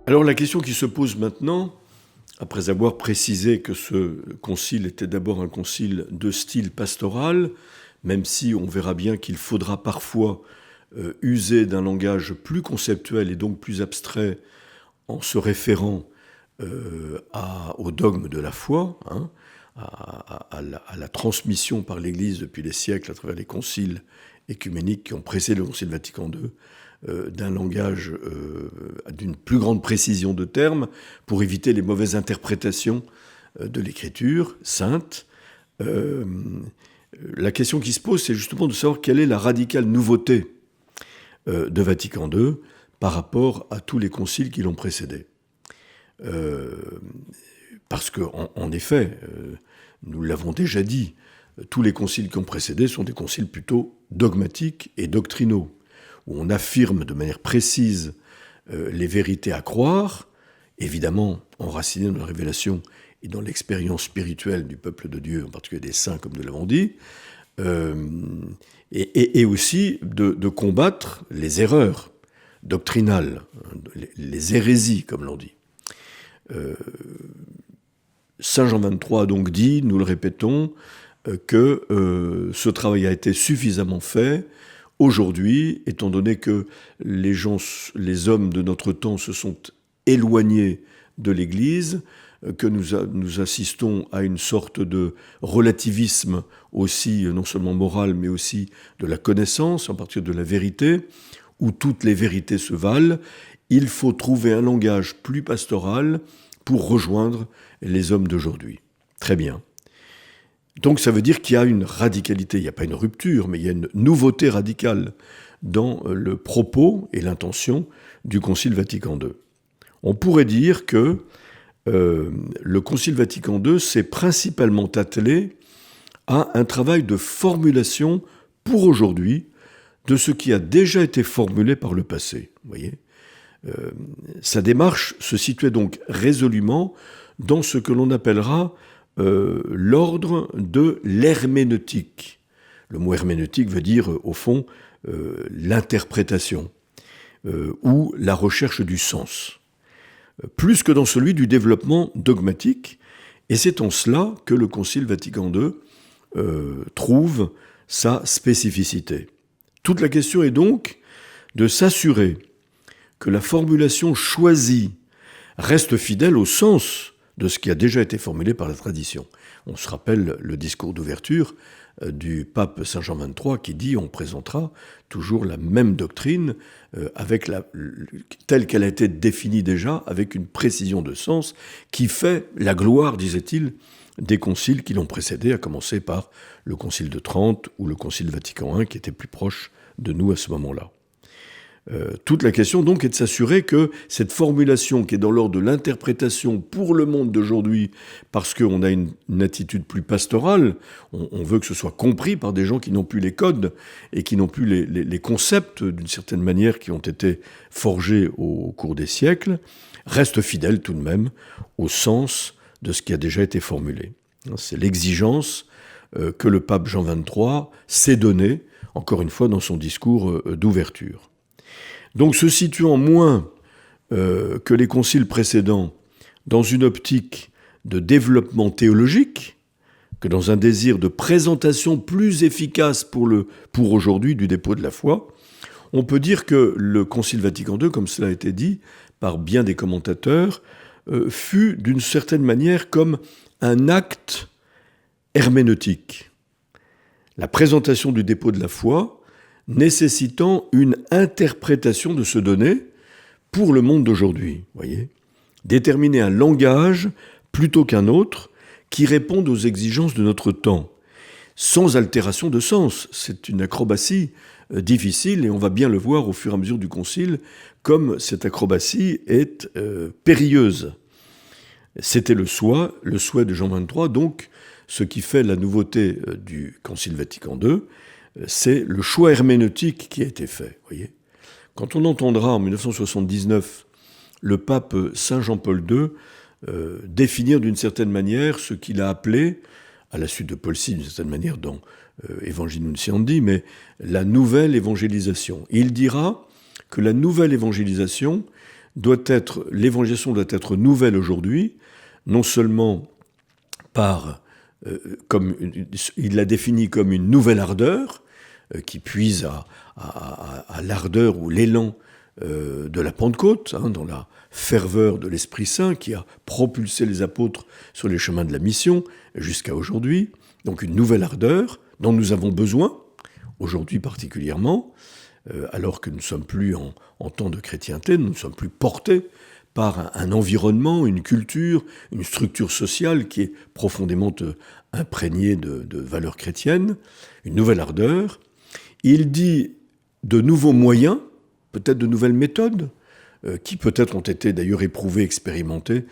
Alors la question qui se pose maintenant, après avoir précisé que ce concile était d'abord un concile de style pastoral, même si on verra bien qu'il faudra parfois user d'un langage plus conceptuel et donc plus abstrait en se référant au dogme de la foi, à la transmission par l'Église depuis les siècles à travers les conciles écuméniques qui ont précédé le Concile Vatican II, d'un langage d'une plus grande précision de termes pour éviter les mauvaises interprétations de l'écriture sainte. La question qui se pose, c'est justement de savoir quelle est la radicale nouveauté de Vatican II par rapport à tous les conciles qui l'ont précédé. Parce qu'en effet, nous l'avons déjà dit, tous les conciles qui ont précédé sont des conciles plutôt dogmatiques et doctrinaux, où on affirme de manière précise les vérités à croire, évidemment enracinées dans la révélation et dans l'expérience spirituelle du peuple de Dieu, en particulier des saints, comme nous l'avons dit, et aussi de combattre les erreurs doctrinales, les hérésies, comme l'on dit. Saint Jean XXIII a donc dit, nous le répétons, que ce travail a été suffisamment fait. Aujourd'hui, étant donné que les hommes de notre temps se sont éloignés de l'Église, que nous assistons à une sorte de relativisme aussi, non seulement moral, mais aussi de la connaissance, en particulier de la vérité, où toutes les vérités se valent, il faut trouver un langage plus pastoral pour rejoindre les hommes d'aujourd'hui. Très bien. Donc ça veut dire qu'il y a une radicalité, il n'y a pas une rupture, mais il y a une nouveauté radicale dans le propos et l'intention du Concile Vatican II. On pourrait dire que le Concile Vatican II s'est principalement attelé à un travail de formulation pour aujourd'hui de ce qui a déjà été formulé par le passé. Vous voyez, sa démarche se situait donc résolument dans ce que l'on appellera l'ordre de l'herméneutique. Le mot herméneutique veut dire, au fond, l'interprétation ou la recherche du sens, plus que dans celui du développement dogmatique. Et c'est en cela que le Concile Vatican II trouve sa spécificité. Toute la question est donc de s'assurer que la formulation choisie reste fidèle au sens de ce qui a déjà été formulé par la tradition. On se rappelle le discours d'ouverture du pape Saint Jean XXIII qui dit on présentera toujours la même doctrine telle qu'elle a été définie déjà, avec une précision de sens qui fait la gloire, disait-il, des conciles qui l'ont précédé, à commencer par le concile de Trente ou le concile Vatican I qui était plus proche de nous à ce moment-là. Toute la question donc est de s'assurer que cette formulation qui est dans l'ordre de l'interprétation pour le monde d'aujourd'hui, parce qu'on a une attitude plus pastorale, on veut que ce soit compris par des gens qui n'ont plus les codes et qui n'ont plus les concepts d'une certaine manière qui ont été forgés au cours des siècles, reste fidèle tout de même au sens de ce qui a déjà été formulé. C'est l'exigence que le pape Jean XXIII s'est donnée, encore une fois, dans son discours d'ouverture. Donc, se situant moins que les conciles précédents dans une optique de développement théologique que dans un désir de présentation plus efficace pour aujourd'hui du dépôt de la foi, on peut dire que le Concile Vatican II, comme cela a été dit par bien des commentateurs, fut d'une certaine manière comme un acte herméneutique. La présentation du dépôt de la foi nécessitant une interprétation de ce donné pour le monde d'aujourd'hui. Voyez, déterminer un langage plutôt qu'un autre qui réponde aux exigences de notre temps, sans altération de sens. C'est une acrobatie difficile et on va bien le voir au fur et à mesure du concile, comme cette acrobatie est périlleuse. C'était le souhait de Jean XXIII, donc ce qui fait la nouveauté du Concile Vatican II, c'est le choix herméneutique qui a été fait. Voyez. Quand on entendra en 1979 le pape Saint Jean-Paul II définir d'une certaine manière ce qu'il a appelé, à la suite de Paul VI d'une certaine manière dans Evangelii Nuntiandi, mais la nouvelle évangélisation. Il dira que la nouvelle évangélisation l'évangélisation doit être nouvelle aujourd'hui, non seulement il l'a défini comme une nouvelle ardeur, qui puise à l'ardeur ou l'élan de la Pentecôte, dans la ferveur de l'Esprit Saint qui a propulsé les apôtres sur les chemins de la mission jusqu'à aujourd'hui. Donc une nouvelle ardeur dont nous avons besoin, aujourd'hui particulièrement, alors que nous ne sommes plus en temps de chrétienté, nous ne sommes plus portés par un environnement, une culture, une structure sociale qui est profondément imprégnée de valeurs chrétiennes, une nouvelle ardeur. Il dit de nouveaux moyens, peut-être de nouvelles méthodes, qui peut-être ont été d'ailleurs éprouvées, expérimentées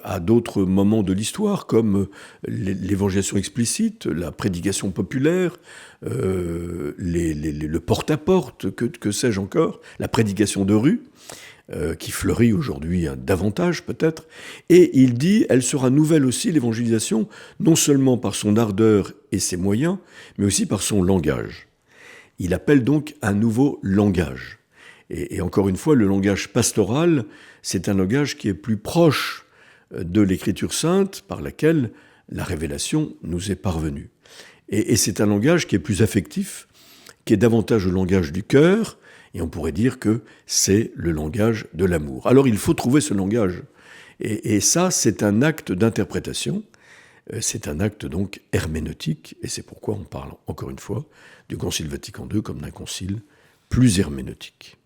à d'autres moments de l'histoire, comme l'évangélisation explicite, la prédication populaire, le porte-à-porte, que sais-je encore, la prédication de rue, qui fleurit aujourd'hui davantage peut-être. Et il dit, elle sera nouvelle aussi, l'évangélisation, non seulement par son ardeur et ses moyens, mais aussi par son langage. Il appelle donc un nouveau langage. Et encore une fois, le langage pastoral, c'est un langage qui est plus proche de l'Écriture sainte par laquelle la révélation nous est parvenue. Et c'est un langage qui est plus affectif, qui est davantage le langage du cœur, et on pourrait dire que c'est le langage de l'amour. Alors il faut trouver ce langage. Et ça, c'est un acte d'interprétation, c'est un acte donc herméneutique, et c'est pourquoi on parle encore une fois du Concile Vatican II comme d'un concile plus herméneutique.